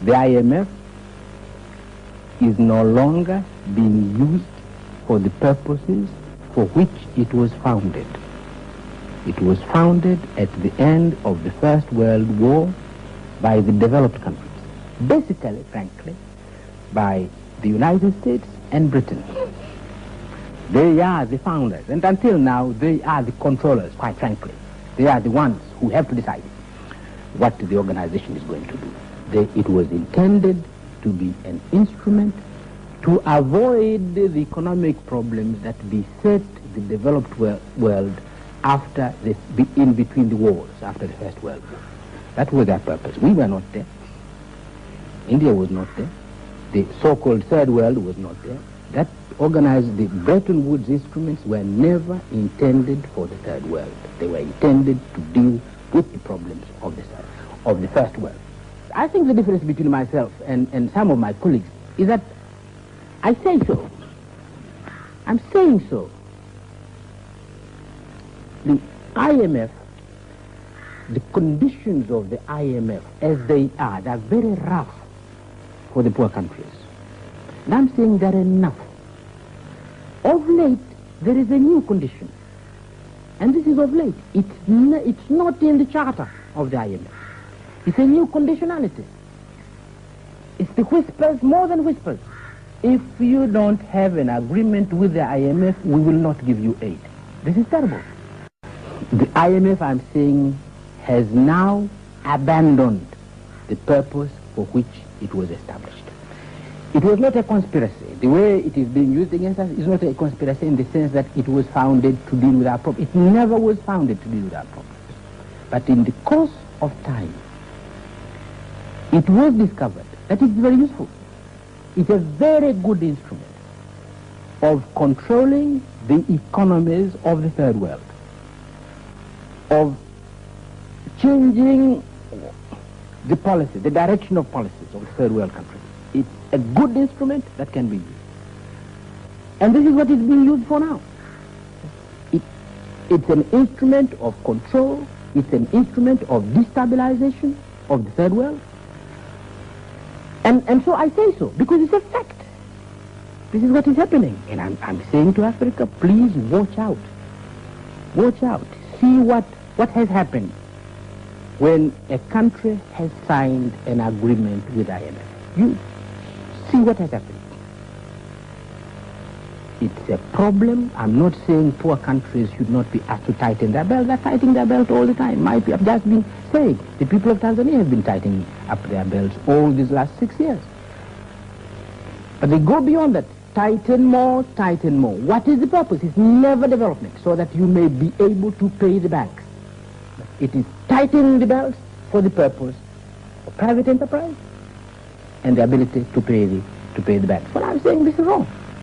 The IMF is no longer being used for the purposes for which it was founded. It was founded at the end of the First World War by the developed countries. Basically, frankly, by the United States and Britain. They are the founders, and until now, they are the controllers, quite frankly. They are the ones who have to decide what the organization is going to do. It was intended to be an instrument to avoid the economic problems that beset the developed world after this, in between the wars, after the First World War. That was their purpose. We were not there. India was not there. The so-called Third World was not there. That organized, the Bretton Woods instruments were never intended for the Third World. They were intended to deal with the problems of the First World. I think the difference between myself and some of my colleagues is that I say so. I'm saying so. The IMF, the conditions of the IMF as they are, they're very rough for the poor countries. And I'm saying they're enough. Of late, there is a new condition. And this is of late. It's not in the charter of the IMF. It's a new conditionality. It's the whispers, more than whispers. If you don't have an agreement with the IMF, we will not give you aid. This is terrible. The IMF, I'm saying, has now abandoned the purpose for which it was established. It was not a conspiracy. The way it is being used against us is not a conspiracy in the sense that it was founded to deal with our problems. It never was founded to deal with our problems. But in the course of time, it was discovered that it's very useful. It's a very good instrument of controlling the economies of the Third World, of changing the policy, the direction of policies of the Third World countries. It's a good instrument that can be used. And this is what it's being used for now. It's an instrument of control. It's an instrument of destabilization of the Third World. And so I say so, because it's a fact. This is what is happening. And I'm saying to Africa, please watch out. Watch out. See what has happened when a country has signed an agreement with IMF. You see what has happened. It's a problem. I'm not saying poor countries should not be asked to tighten their belt. They're tightening their belt all the time. I've just been saying, the people of Tanzania have been tightening up their belts all these last 6 years. But they go beyond that. Tighten more, tighten more. What is the purpose? It's never development, so that you may be able to pay the banks. It is tightening the belts for the purpose of private enterprise and the ability to pay the banks. Well, I'm saying this is wrong.